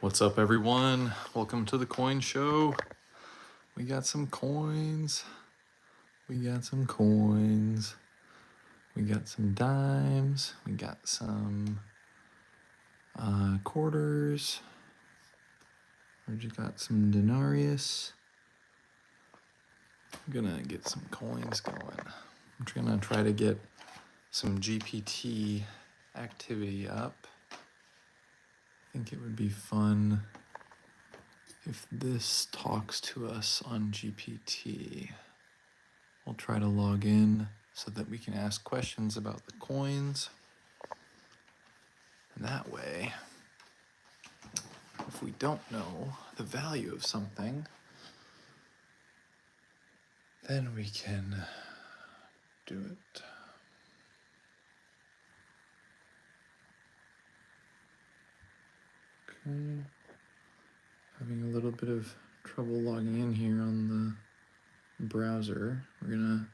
What's up, everyone? Welcome to the coin show. We got some coins. We got some coins. We got some dimes. We got some quarters. We just got some denarius. I'm gonna get some coins going. I'm gonna try to get some GPT activity up. I think it would be fun if this talks to us on GPT. We'll try to log in so that we can ask questions about the coins. And that way, if we don't know the value of something, then we can do it. Okay. Having a little bit of trouble logging in here on the browser. We're gonna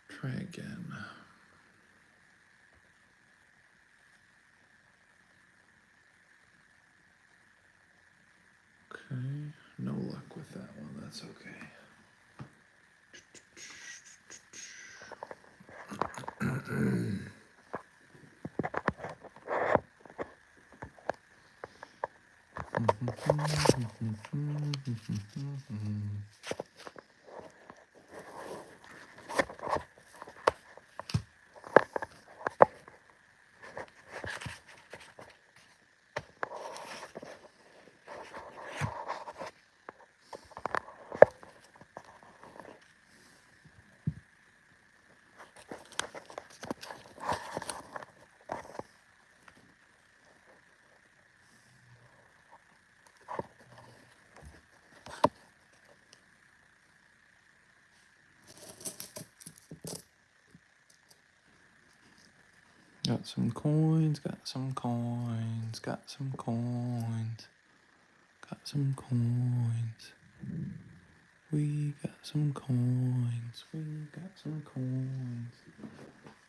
try again. Okay, no luck with that one, that's okay. Got some coins, got some coins, got some coins, got some coins. We got some coins, we got some coins,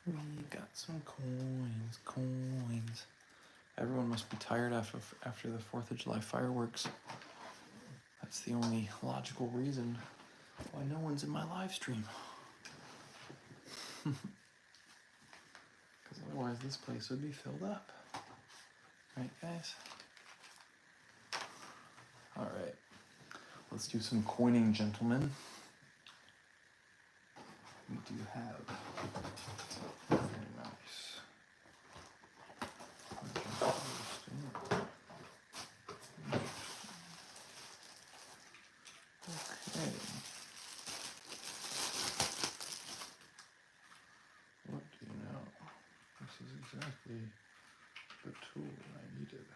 we got some coins, coins. Everyone must be tired after the 4th of July fireworks. That's the only logical reason why no one's in my live stream. Because otherwise this place would be filled up. Right, guys? Alright. Let's do some coining, gentlemen. We do have. Very nice. Okay. What do you know? This is exactly the tool I needed.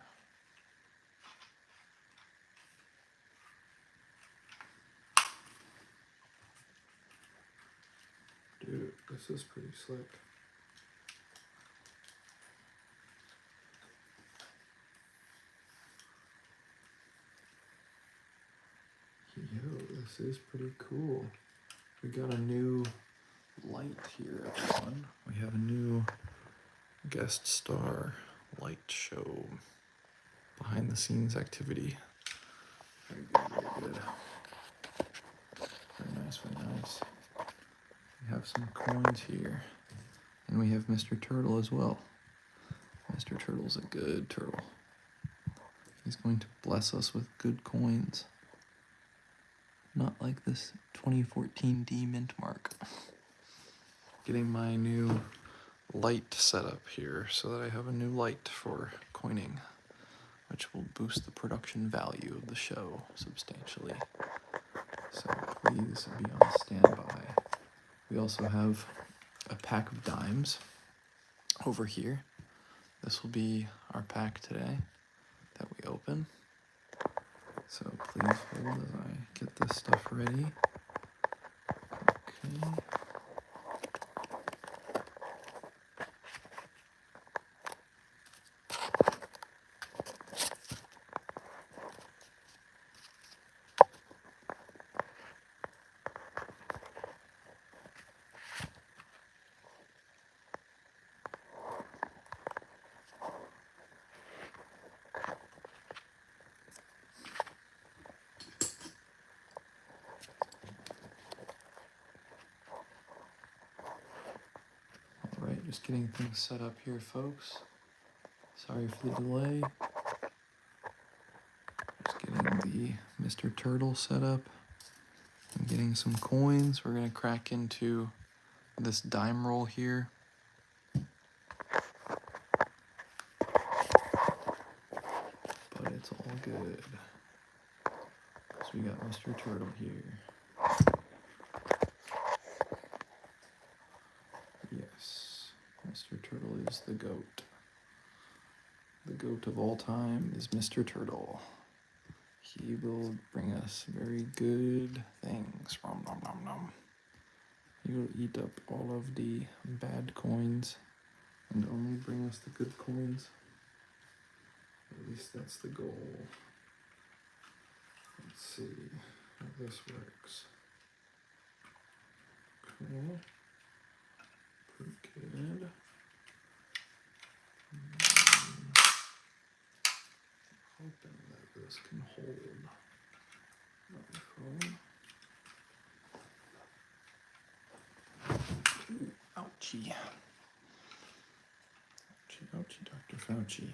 Dude, this is pretty slick. Yo, this is pretty cool. We got a new light here, everyone. We have a new guest star light show. Behind the scenes activity. Very good, very good. Very nice, very nice. We have some coins here. And we have Mr. Turtle as well. Mr. Turtle's a good turtle. He's going to bless us with good coins. Not like this 2014 D mint mark. Getting my new light set up here so that I have a new light for coining, which will boost the production value of the show substantially. So please be on standby. We also have a pack of dimes over here. This will be our pack today that we open. So please hold as I get this stuff ready. Okay. Just getting things set up here, folks. Sorry for the delay. Just getting the Mr. Turtle set up and getting some coins. We're gonna crack into this dime roll here. But it's all good. So we got Mr. Turtle here. Yes, Mr. Turtle is the goat. The goat of all time is Mr. Turtle. He will bring us very good things. Nom, nom, nom, nom. He will eat up all of the bad coins and only bring us the good coins. At least that's the goal. Let's see how this works. Cool. Pretty good. Hoping that this can hold. Ooh, ouchie. Ouchie, ouchie, Dr. Fauci.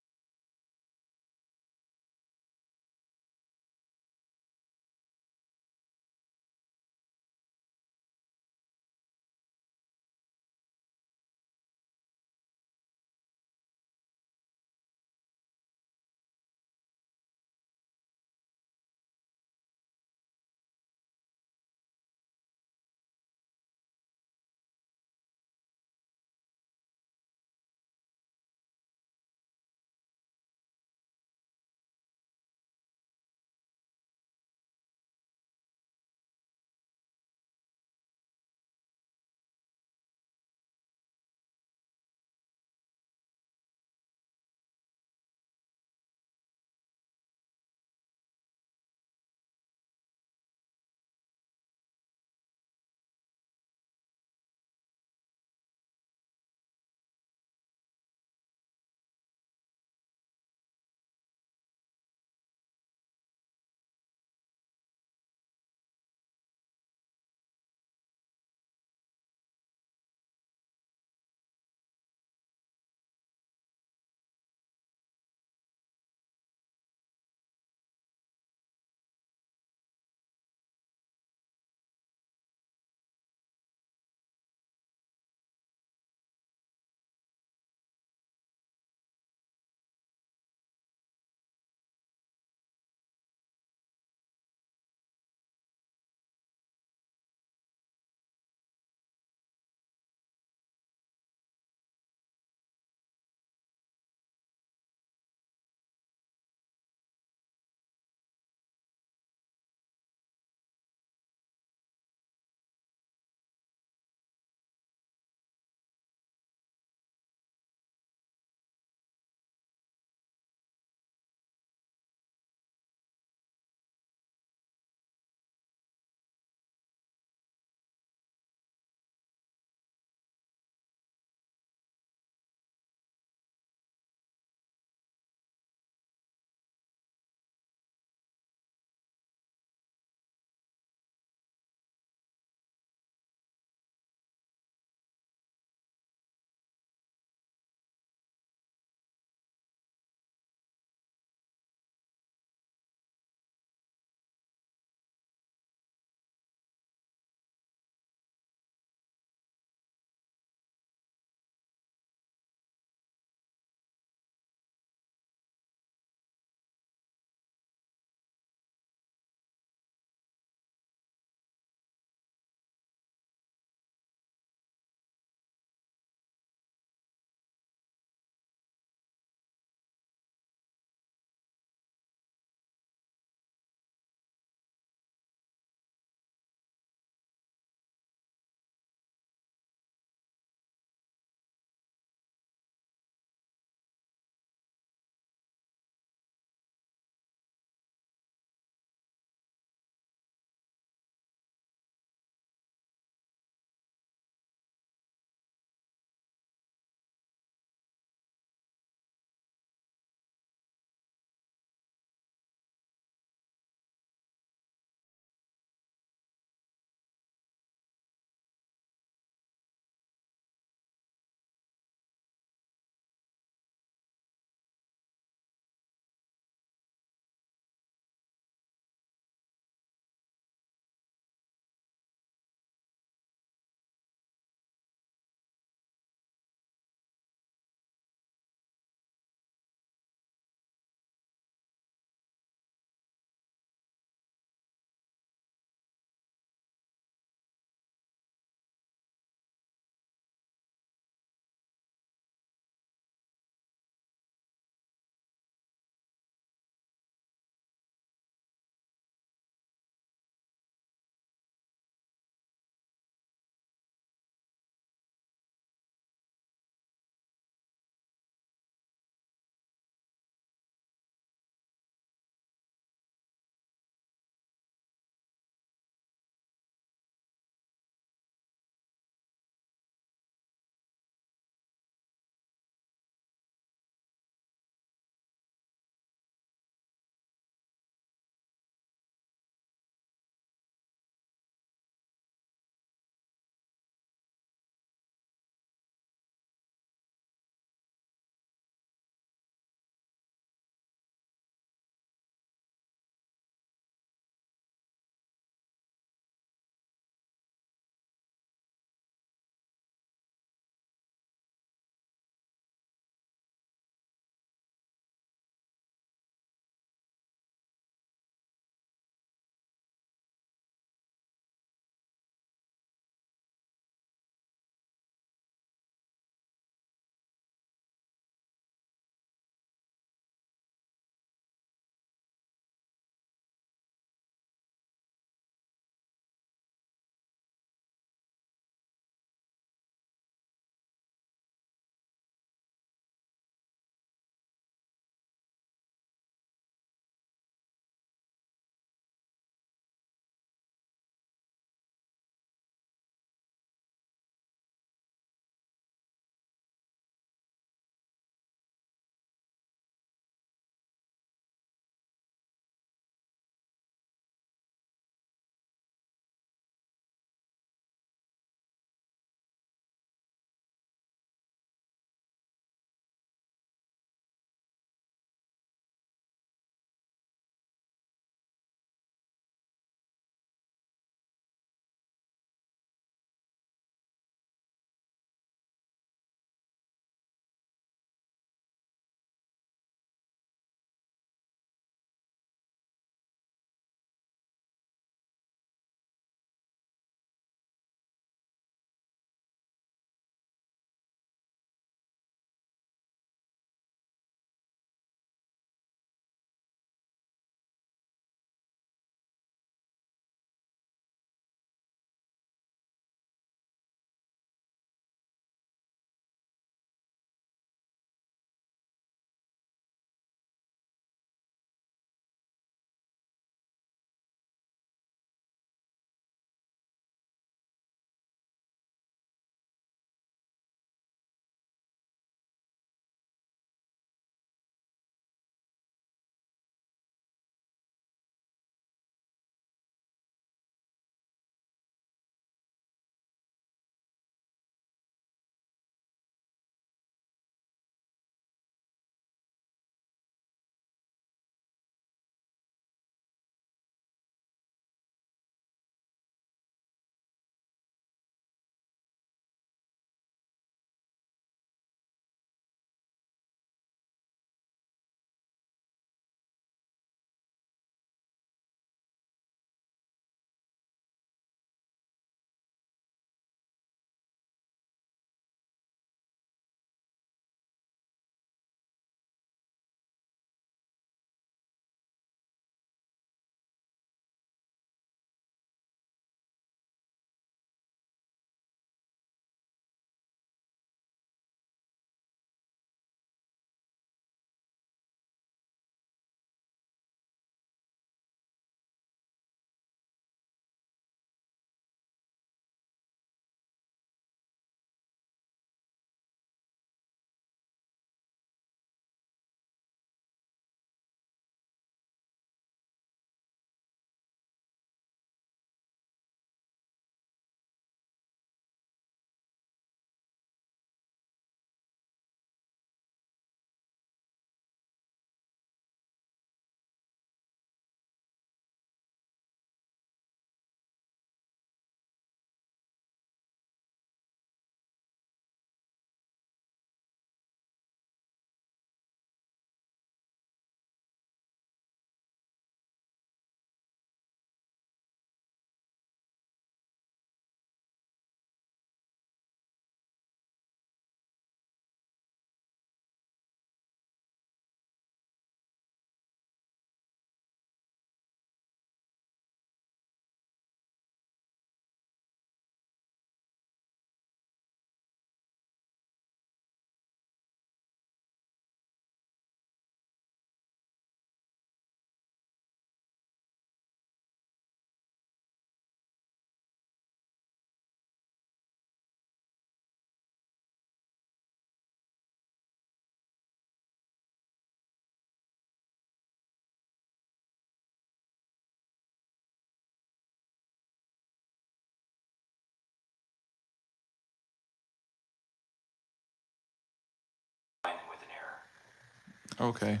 Okay,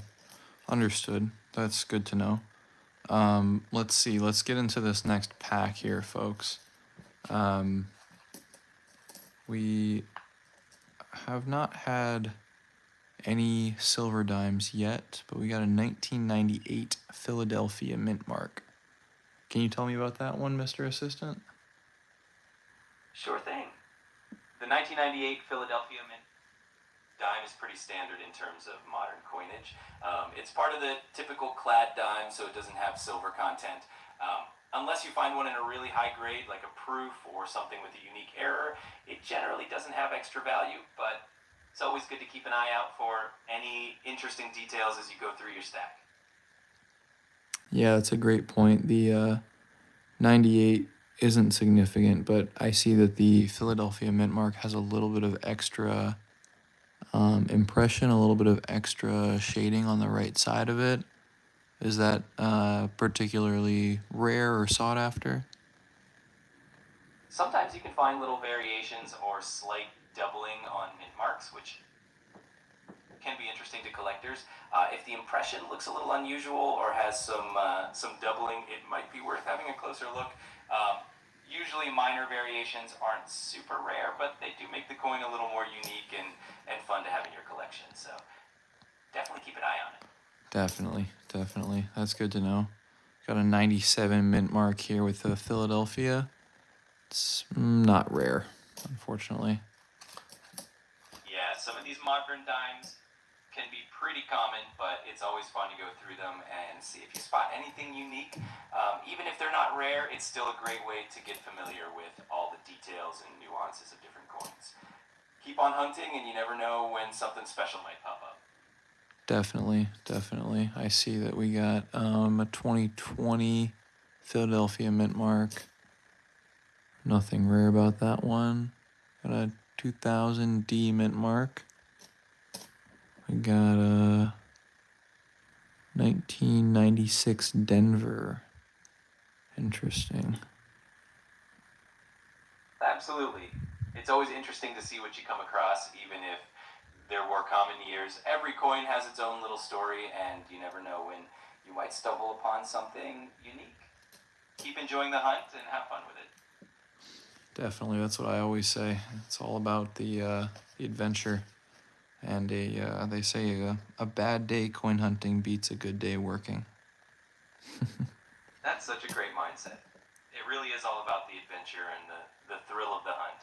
understood. That's good to know. Let's see. Let's get into this next pack here, folks. We have not had any silver dimes yet, but we got a 1998 Philadelphia mint mark. Can you tell me about that one, Mr. Assistant? Sure thing. The 1998 Philadelphia Mint dime is pretty standard in terms of modern coinage. It's part of the typical clad dime, so it doesn't have silver content. Unless you find one in a really high grade, like a proof or something with a unique error, it generally doesn't have extra value, but it's always good to keep an eye out for any interesting details as you go through your stack. Yeah, that's a great point. The 98 isn't significant, but I see that the Philadelphia mint mark has a little bit of extra impression, a little bit of extra shading on the right side of it. Is that particularly rare or sought after? Sometimes you can find little variations or slight doubling on mint marks, which can be interesting to collectors. If the impression looks a little unusual or has some doubling, it might be worth having a closer look. Usually minor variations aren't super rare, but they do make the coin a little more unique and fun to have in your collection. So definitely keep an eye on it. Definitely, definitely. That's good to know. Got a 97 mint mark here with the Philadelphia. It's not rare, unfortunately. Yeah, some of these modern dimes can be pretty common, but it's always fun to go through them and see if you spot anything unique. Even if they're not rare, it's still a great way to get familiar with all the details and nuances of different coins. Keep on hunting, and you never know when something special might pop up. Definitely, definitely. I see that we got a 2020 Philadelphia mint mark. Nothing rare about that one. Got a 2000 D mint mark. We got a 1996 Denver. Interesting. Absolutely. It's always interesting to see what you come across, even if there were common years. Every coin has its own little story, and you never know when you might stumble upon something unique. Keep enjoying the hunt and have fun with it. Definitely, that's what I always say. It's all about the adventure. And they say a bad day coin hunting beats a good day working. That's such a great mindset. It really is all about the adventure and the thrill of the hunt.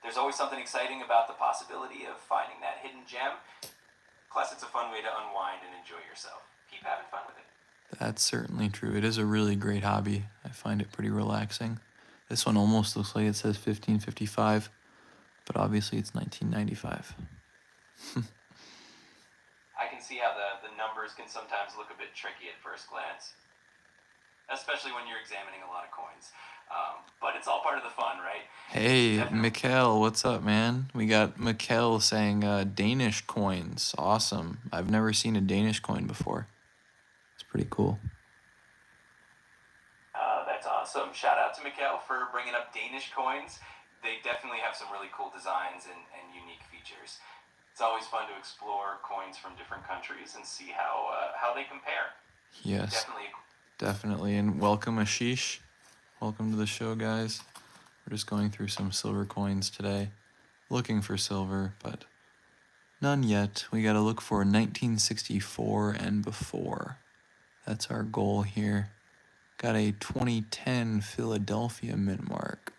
There's always something exciting about the possibility of finding that hidden gem. Plus, it's a fun way to unwind and enjoy yourself. Keep having fun with it. That's certainly true. It is a really great hobby. I find it pretty relaxing. This one almost looks like it says 1555, but obviously it's 1995. I can see how the numbers can sometimes look a bit tricky at first glance, especially when you're examining a lot of coins. But it's all part of the fun, right? Hey, Definitely. Mikkel, what's up, man? We got Mikkel saying Danish coins. Awesome. I've never seen a Danish coin before. It's pretty cool. That's awesome. Shout out to Mikkel for bringing up Danish coins. They definitely have some really cool designs and unique features. It's always fun to explore coins from different countries and see how they compare. Yes, Definitely. definitely. And welcome, Ashish. Welcome to the show, guys. We're just going through some silver coins today. Looking for silver, but none yet. We gotta look for 1964 and before. That's our goal here. Got a 2010 Philadelphia mint mark.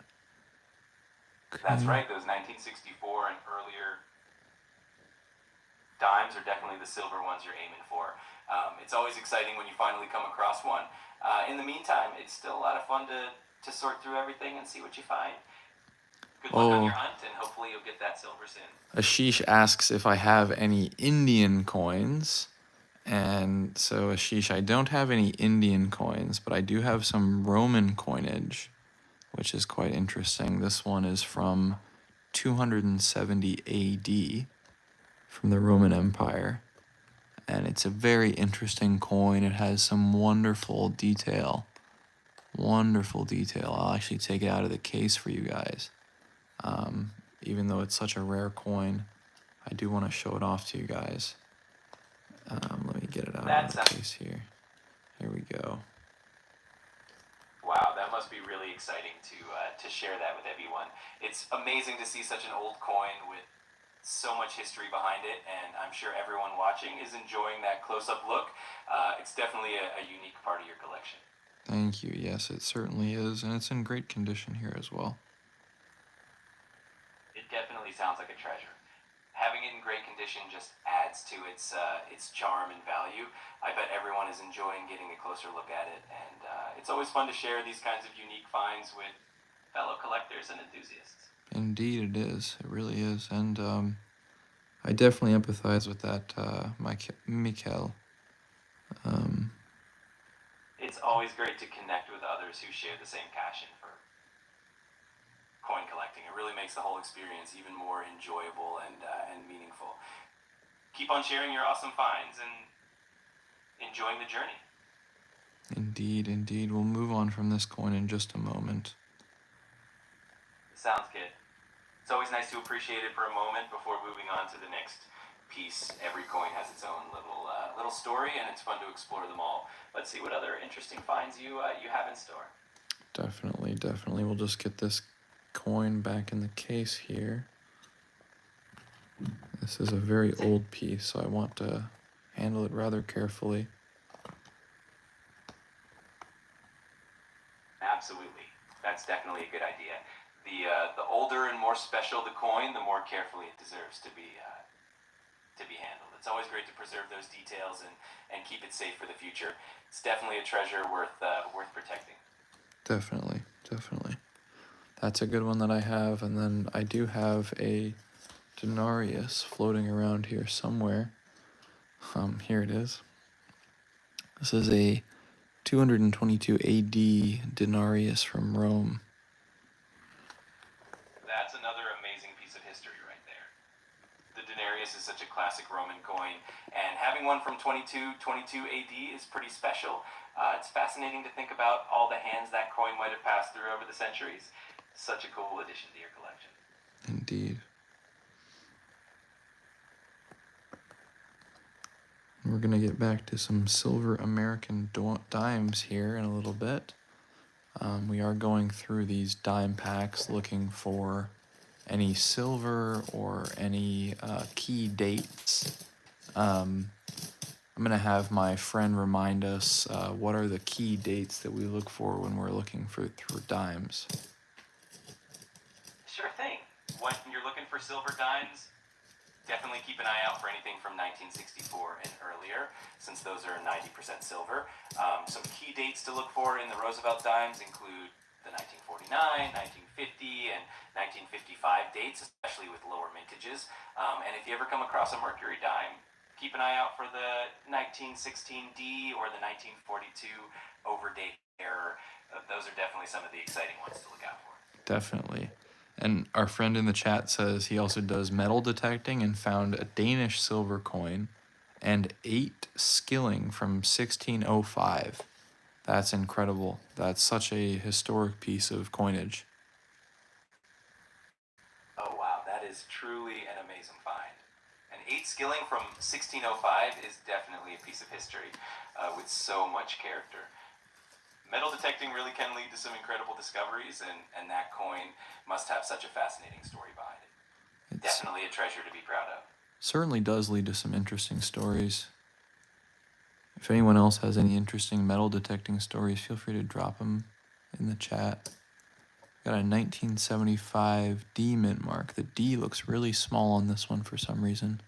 Okay. That's right. Those 1964 and earlier dimes are definitely the silver ones you're aiming for. It's always exciting when you finally come across one. In the meantime, it's still a lot of fun to sort through everything and see what you find. Good luck on your hunt, and hopefully you'll get that silver soon. Ashish asks if I have any Indian coins. And so, Ashish, I don't have any Indian coins, but I do have some Roman coinage, which is quite interesting. This one is from 270 AD from the Roman Empire. And it's a very interesting coin. It has some wonderful detail. Wonderful detail. I'll actually take it out of the case for you guys. Even though it's such a rare coin, I do want to show it off to you guys. Let me get it out That's of the case here. Here we go. wow, that must be really exciting to share that with everyone. It's amazing to see such an old coin with so much history behind it, and I'm sure everyone watching is enjoying that close-up look. It's definitely a unique part of your collection. Thank you. Yes, it certainly is, and it's in great condition here as well. It definitely sounds like a treasure. Having it in great condition just adds to its charm and value. I bet everyone is enjoying getting a closer look at it, and it's always fun to share these kinds of unique finds with fellow collectors and enthusiasts. Indeed, it is. It really is, and I definitely empathize with that, Mikkel. Um, It's always great to connect with others who share the same passion for coin collecting. It really makes the whole experience even more enjoyable and meaningful. Keep on sharing your awesome finds and enjoying the journey. Indeed, indeed. We'll move on from this coin in just a moment. Sounds good. It's always nice to appreciate it for a moment before moving on to the next piece. Every coin has its own little story, and it's fun to explore them all. Let's see what other interesting finds you have in store. Definitely, definitely. We'll just get this coin back in the case here. This is a very old piece, so I want to handle it rather carefully. Absolutely, that's definitely a good idea. The older and more special the coin, the more carefully it deserves to be handled. It's always great to preserve those details and keep it safe for the future. It's definitely a treasure worth protecting. Definitely, definitely. That's a good one that I have, and then I do have a denarius floating around here somewhere. Here it is. This is a 222 AD denarius from Rome. That's another amazing piece of history right there. The denarius is such a classic Roman coin, and having one from 2222 AD is pretty special. It's fascinating to think about all the hands that coin might have passed through over the centuries. Such a cool addition to your collection. Indeed. We're going to get back to some silver American dimes here in a little bit. We are going through these dime packs looking for any silver or any key dates. I'm going to have my friend remind us what are the key dates that we look for when we're looking for dimes. Sure thing. When you're looking for silver dimes, definitely keep an eye out for anything from 1964 and earlier, since those are 90% silver. Some key dates to look for in the Roosevelt dimes include the 1949, 1950, and 1955 dates, especially with lower mintages. And if you ever come across a Mercury dime, keep an eye out for the 1916D or the 1942 overdate error. Those are definitely some of the exciting ones to look out for. Definitely. And our friend in the chat says he also does metal detecting and found a Danish silver coin and 8 skilling from 1605. That's incredible. That's such a historic piece of coinage. Oh wow, that is truly an amazing find. An 8 skilling from 1605 is definitely a piece of history with so much character. Metal detecting really can lead to some incredible discoveries, and that coin must have such a fascinating story behind it. It's Definitely a treasure to be proud of. certainly does lead to some interesting stories. If anyone else has any interesting metal detecting stories, feel free to drop them in the chat. Got a 1975 D mint mark. The D looks really small on this one for some reason.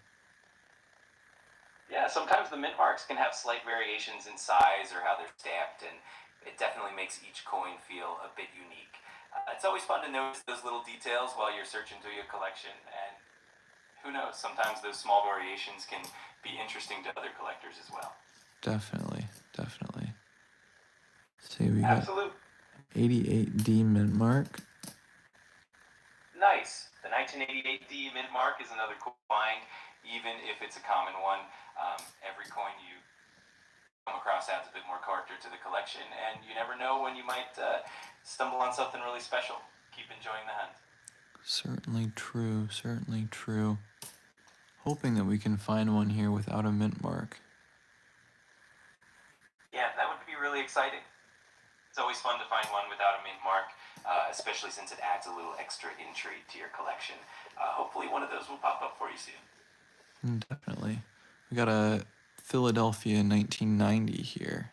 Yeah, sometimes the mint marks can have slight variations in size or how they're stamped, and it definitely makes each coin feel a bit unique. It's always fun to notice those little details while you're searching through your collection, and who knows, sometimes those small variations can be interesting to other collectors as well. Definitely, definitely. See, we got Absolute. 88 D mint mark. Nice. The 1988D mint mark is another cool find, even if it's a common one. Every coin you come across adds a bit more character to the collection, and you never know when you might stumble on something really special. Keep enjoying the hunt. Certainly true, certainly true. Hoping that we can find one here without a mint mark. really exciting. It's always fun to find one without a mint mark, especially since it adds a little extra intrigue to your collection. Hopefully one of those will pop up for you soon. Definitely. We got a Philadelphia 1990 here.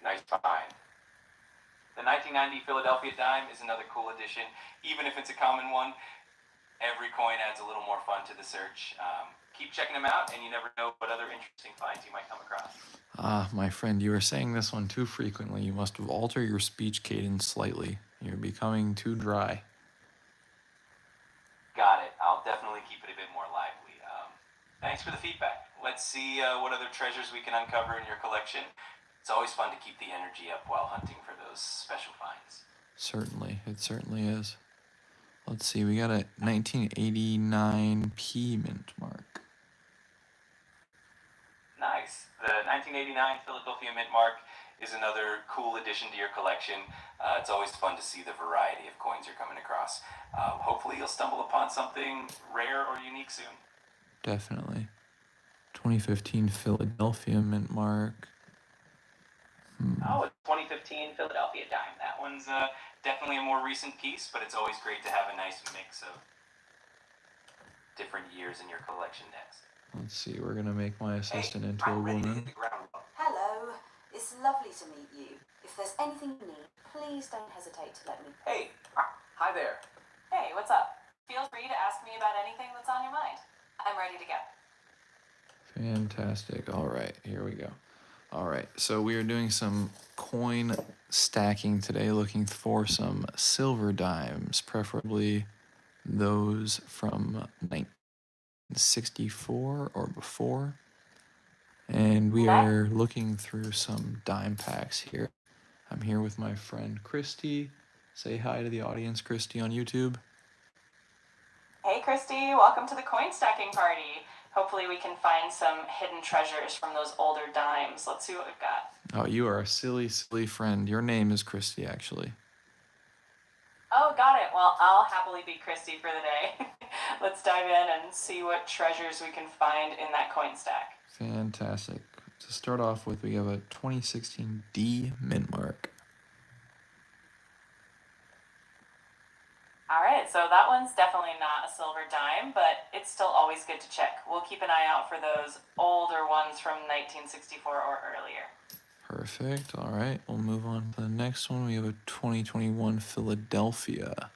Nice find. The 1990 Philadelphia dime is another cool addition. Even if it's a common one, every coin adds a little more fun to the search. Keep checking them out, and you never know what other interesting finds you might come across. Ah, my friend, you are saying this one too frequently. You must alter your speech cadence slightly. You're becoming too dry. Got it. I'll definitely keep it a bit more lively. Thanks for the feedback. Let's see what other treasures we can uncover in your collection. It's always fun to keep the energy up while hunting for those special finds. Certainly, it certainly is. Let's see, we got a 1989 P mint mark. Nice. The 1989 Philadelphia Mint Mark is another cool addition to your collection. It's always fun to see the variety of coins you're coming across. Hopefully you'll stumble upon something rare or unique soon. Definitely. 2015 Philadelphia mint mark. Oh, a 2015 Philadelphia dime. That one's definitely a more recent piece, but it's always great to have a nice mix of different years in your collection next. Let's see, we're gonna make my assistant into a I'm ready to woman. hit the ground. Hello, it's lovely to meet you. If there's anything you need, please don't hesitate to let me. Hey, hi there. Hey, what's up? Feel free to ask me about anything that's on your mind. I'm ready to go. Fantastic. All right, here we go. All right, so we are doing some coin stacking today, looking for some silver dimes, preferably those from 1964 or before. And we are looking through some dime packs here. I'm here with my friend Christy. Say hi to the audience, Christy, on YouTube. Hey, Christy, welcome to the coin stacking party. Hopefully we can find some hidden treasures from those older dimes. Let's see what we've got. Oh, you are a silly, silly friend. Your name is Christy, actually. Oh, got it. Well, I'll happily be Christy for the day. Let's dive in and see what treasures we can find in that coin stack. Fantastic. To start off with, we have a 2016 D mint mark. All right, so that one's definitely not a silver dime, but it's still always good to check. We'll keep an eye out for those older ones from 1964 or earlier. Perfect. All right, we'll move on to the next one. We have a 2021 Philadelphia.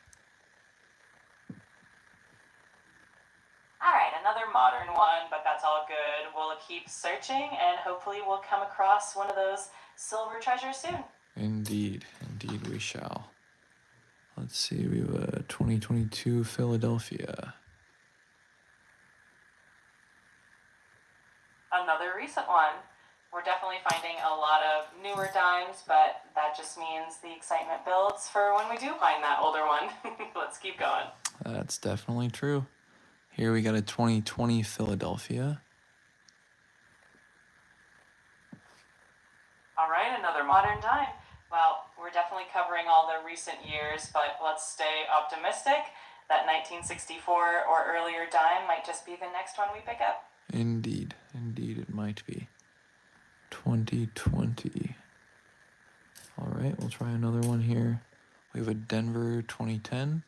All right, another modern one, but that's all good. We'll keep searching, and hopefully we'll come across one of those silver treasures soon. Indeed, indeed we shall. Let's see, we have a 2022 Philadelphia. Another recent one. We're definitely finding a lot of newer dimes, but that just means the excitement builds for when we do find that older one. Let's keep going. That's definitely true. Here we got a 2020 Philadelphia. All right, another modern dime. Well, we're definitely covering all the recent years, but let's stay optimistic. That 1964 or earlier dime might just be the next one we pick up. Indeed, indeed it might be. 2020. All right, we'll try another one here. We have a Denver 2010.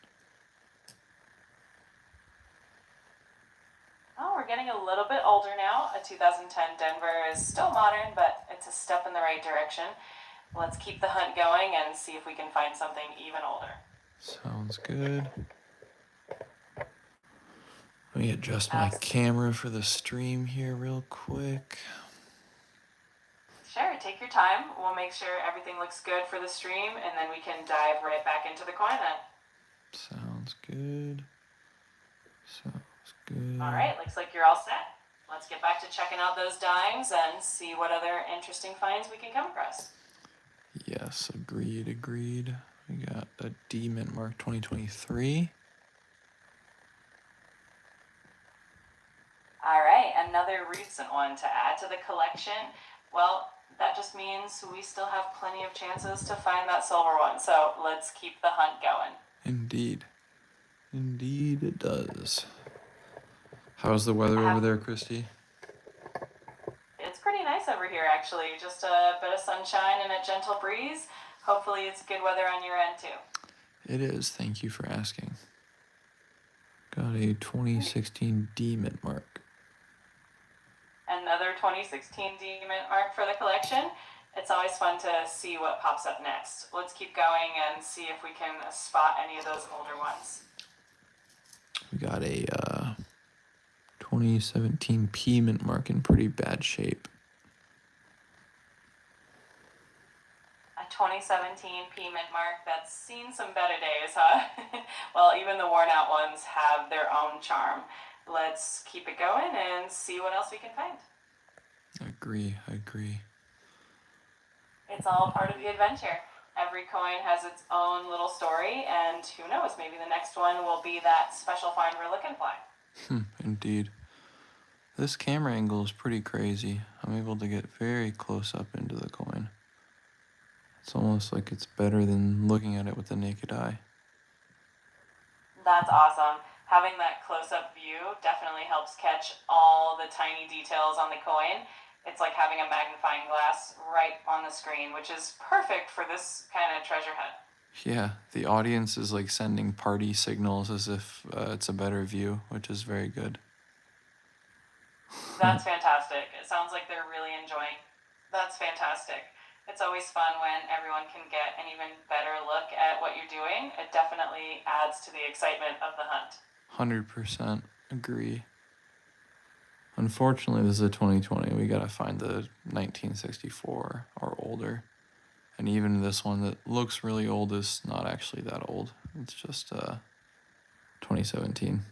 Oh, we're getting a little bit older now. A 2010 Denver is still modern, but it's a step in the right direction. Let's keep the hunt going and see if we can find something even older. Sounds good. Let me adjust my camera for the stream here real quick. Sure, take your time. We'll make sure everything looks good for the stream, and then we can dive right back into the coin hunt. Sounds good. Sounds good. All right, looks like you're all set. Let's get back to checking out those dimes and see what other interesting finds we can come across. Yes, agreed, agreed. We got a D mint mark 2023. All right, another recent one to add to the collection. Well, that just means we still have plenty of chances to find that silver one, so let's keep the hunt going. Indeed. Indeed it does. How's the weather over there, Christy? nice over here, actually. Just a bit of sunshine and a gentle breeze. Hopefully it's good weather on your end, too. It is. Thank you for asking. Got a 2016 D mint mark. Another 2016 D mint mark for the collection. It's always fun to see what pops up next. Let's keep going and see if we can spot any of those older ones. We got a 2017 P mint mark in pretty bad shape. A 2017 P mint mark that's seen some better days, huh? Well, even the worn out ones have their own charm. Let's keep it going and see what else we can find. Agree. It's all part of the adventure. Every coin has its own little story, and who knows, maybe the next one will be that special find we're looking for. Indeed. This camera angle is pretty crazy. I'm able to get very close up into the coin. It's almost like it's better than looking at it with the naked eye. That's awesome. Having that close-up view definitely helps catch all the tiny details on the coin. It's like having a magnifying glass right on the screen, which is perfect for this kind of treasure hunt. Yeah, the audience is like sending party signals as if it's a better view, which is very good. That's fantastic. It sounds like they're really enjoying. That's fantastic. It's always fun when everyone can get an even better look at what you're doing. It definitely adds to the excitement of the hunt. 100% agree. Unfortunately, this is a 2020. We gotta find the 1964 or older. And even this one that looks really old is not actually that old. It's just 2017.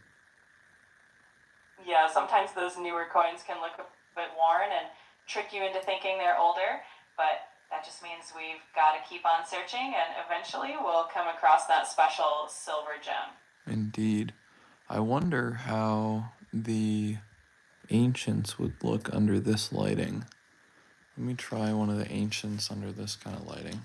Yeah, sometimes those newer coins can look a bit worn and trick you into thinking they're older, but that just means we've got to keep on searching, and eventually we'll come across that special silver gem. Indeed. I wonder how the ancients would look under this lighting. Let me try one of the ancients under this kind of lighting.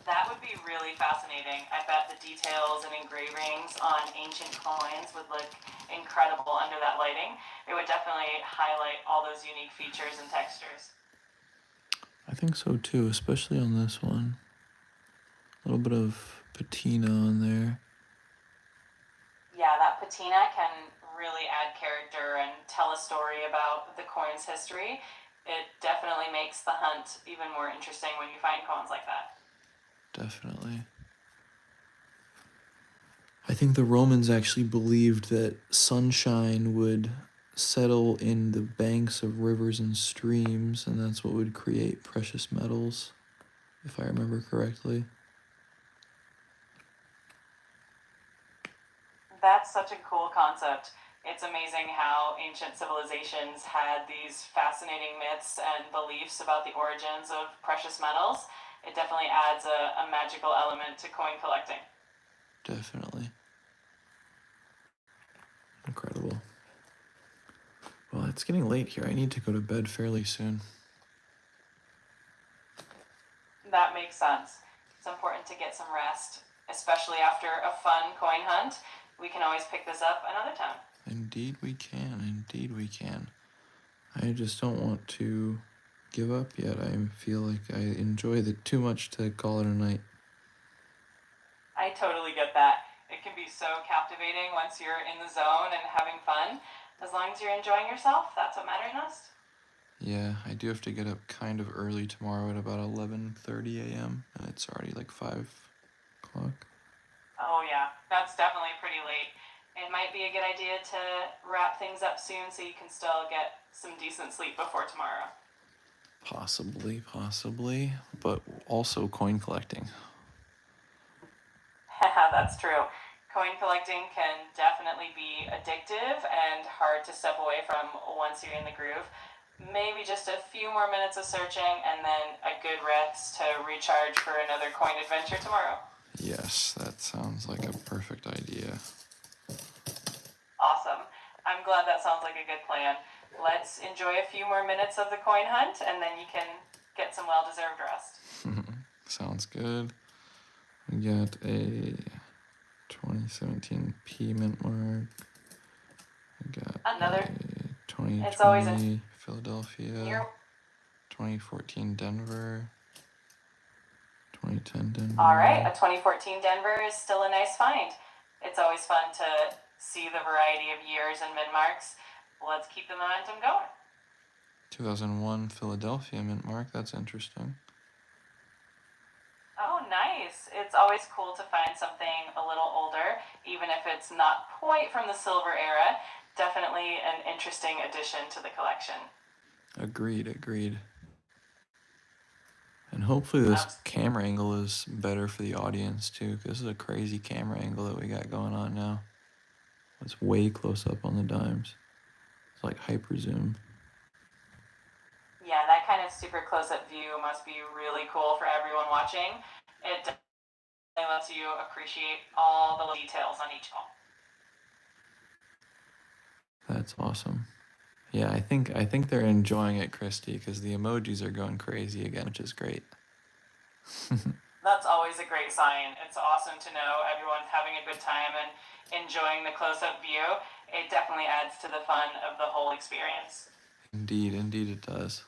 That would be really fascinating. I bet the details and engravings on ancient coins would look incredible under that lighting. It would definitely highlight all those unique features and textures. I think so too, especially on this one. A little bit of patina on there. Yeah, that patina can really add character and tell a story about the coin's history. It definitely makes the hunt even more interesting when you find coins like that. Definitely. I think the Romans actually believed that sunshine would settle in the banks of rivers and streams, and that's what would create precious metals, if I remember correctly. That's such a cool concept. It's amazing how ancient civilizations had these fascinating myths and beliefs about the origins of precious metals. It definitely adds a magical element to coin collecting. Definitely. Incredible. Well, it's getting late here. I need to go to bed fairly soon. That makes sense. It's important to get some rest, especially after a fun coin hunt. We can always pick this up another time. Indeed we can. Indeed we can. I just don't want to give up yet. I feel like I enjoy it too much to call it a night. I totally get that. It can be so captivating once you're in the zone and having fun. As long as you're enjoying yourself, that's what matters most. Yeah, I do have to get up kind of early tomorrow at about 11:30 a.m. and it's already like 5 o'clock. Oh yeah, that's definitely pretty late. It might be a good idea to wrap things up soon so you can still get some decent sleep before tomorrow. Possibly, but also coin collecting. That's true. Coin collecting can definitely be addictive and hard to step away from once you're in the groove. Maybe just a few more minutes of searching and then a good rest to recharge for another coin adventure tomorrow. Yes, that sounds like a perfect idea. Awesome. I'm glad that sounds like a good plan. Let's enjoy a few more minutes of the coin hunt and then you can get some well-deserved rest. Sounds good. We got a 2017 P mint mark. We got Another. a 2020 It's always Philadelphia. You're 2014 Denver. 2010 Denver. all right. A 2014 Denver is still a nice find. It's always fun to see the variety of years and min marks. Let's keep the momentum going. 2001 Philadelphia mint mark. That's interesting. Oh, nice. It's always cool to find something a little older, even if it's not quite from the silver era. Definitely an interesting addition to the collection. Agreed. And hopefully this Abs- camera angle is better for the audience too, because this is a crazy camera angle that we got going on now. It's way close up on the dimes. It's like hyper zoom. Yeah, that kind of super close-up view must be really cool for everyone watching. It definitely lets you appreciate all the little details on each hole. That's awesome. Yeah, I think they're enjoying it, Christy, because the emojis are going crazy again, which is great. That's always a great sign. It's awesome to know everyone's having a good time and enjoying the close-up view. It definitely adds to the fun of the whole experience. Indeed it does.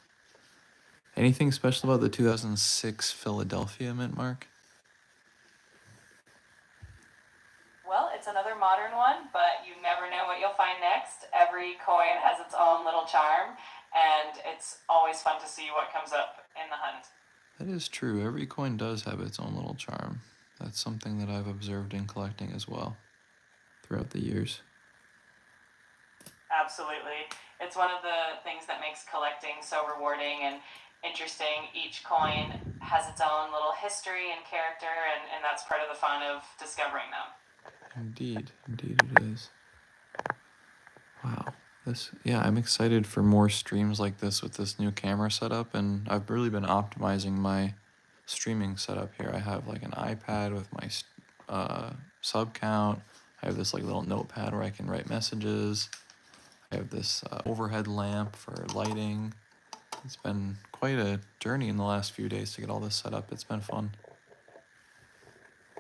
Anything special about the 2006 Philadelphia mint mark? Well, it's another modern one, but you never know what you'll find next. Every coin has its own little charm, and it's always fun to see what comes up in the hunt. That is true. Every coin does have its own little charm. That's something that I've observed in collecting as well throughout the years. Absolutely. It's one of the things that makes collecting so rewarding and interesting. Each coin has its own little history and character, and that's part of the fun of discovering them. Indeed it is. Wow. I'm excited for more streams like this with this new camera setup, and I've really been optimizing my streaming setup here. I have like an iPad with my sub count. I have this like little notepad where I can write messages. I have this overhead lamp for lighting. It's been quite a journey in the last few days to get all this set up. It's been fun.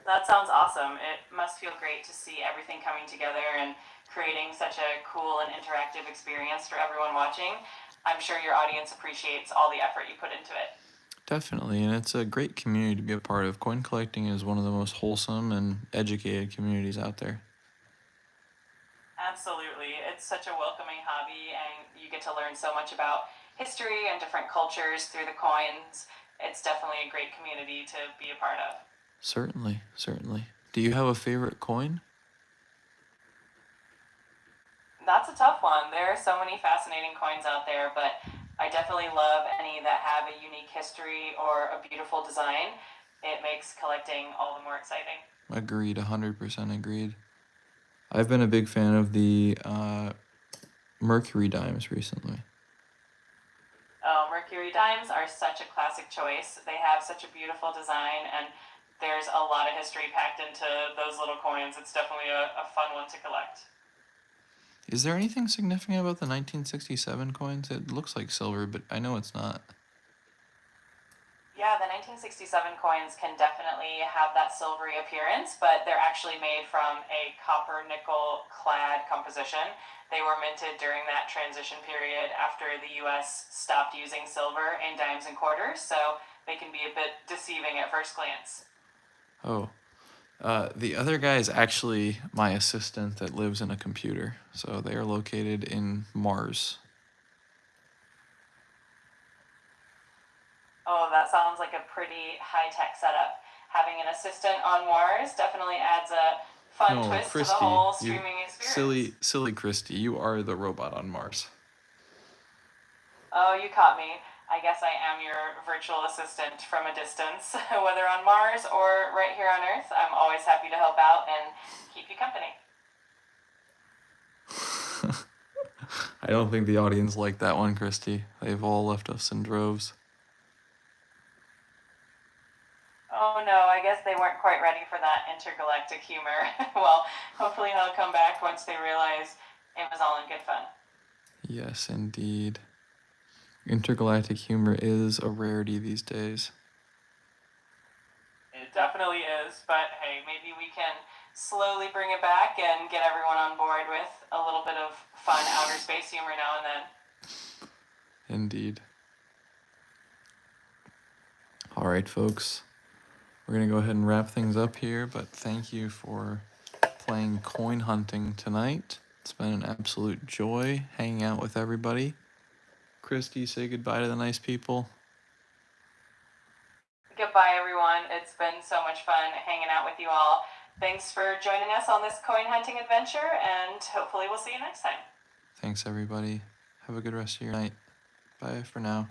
That sounds awesome. It must feel great to see everything coming together and creating such a cool and interactive experience for everyone watching. I'm sure your audience appreciates all the effort you put into it. Definitely, and it's a great community to be a part of. Coin collecting is one of the most wholesome and educated communities out there. Absolutely. It's such a welcoming hobby, and you get to learn so much about history and different cultures through the coins. It's definitely a great community to be a part of. Certainly. Do you have a favorite coin? That's a tough one. There are so many fascinating coins out there, but I definitely love any that have a unique history or a beautiful design. It makes collecting all the more exciting. Agreed, 100% agreed. I've been a big fan of the Mercury dimes recently. Oh, Mercury dimes are such a classic choice. They have such a beautiful design, and there's a lot of history packed into those little coins. It's definitely a fun one to collect. Is there anything significant about the 1967 coins? It looks like silver, but I know it's not. Yeah, the 1967 coins can definitely have that silvery appearance, but they're actually made from a copper nickel clad composition. They were minted during that transition period after the US stopped using silver in dimes and quarters, so they can be a bit deceiving at first glance. Oh. The other guy is actually my assistant that lives in a computer. So they are located in Mars. Oh, that sounds like a pretty high-tech setup. Having an assistant on Mars definitely adds a fun No, twist Christy, to the whole you streaming experience. silly Christy, you are the robot on Mars. Oh, you caught me. I guess I am your virtual assistant from a distance. Whether on Mars or right here on Earth, I'm always happy to help out and keep you company. I don't think the audience liked that one, Christy. They've all left us in droves. Oh no, I guess they weren't quite ready for that intergalactic humor. Well, hopefully they'll come back once they realize it was all in good fun. Yes, indeed. Intergalactic humor is a rarity these days. It definitely is, but hey, maybe we can slowly bring it back and get everyone on board with a little bit of fun outer space humor now and then. Indeed. All right, folks. We're going to go ahead and wrap things up here, but thank you for playing coin hunting tonight. It's been an absolute joy hanging out with everybody. Christy, say goodbye to the nice people. Goodbye, everyone. It's been so much fun hanging out with you all. Thanks for joining us on this coin hunting adventure, and hopefully we'll see you next time. Thanks, everybody. Have a good rest of your night. Bye for now.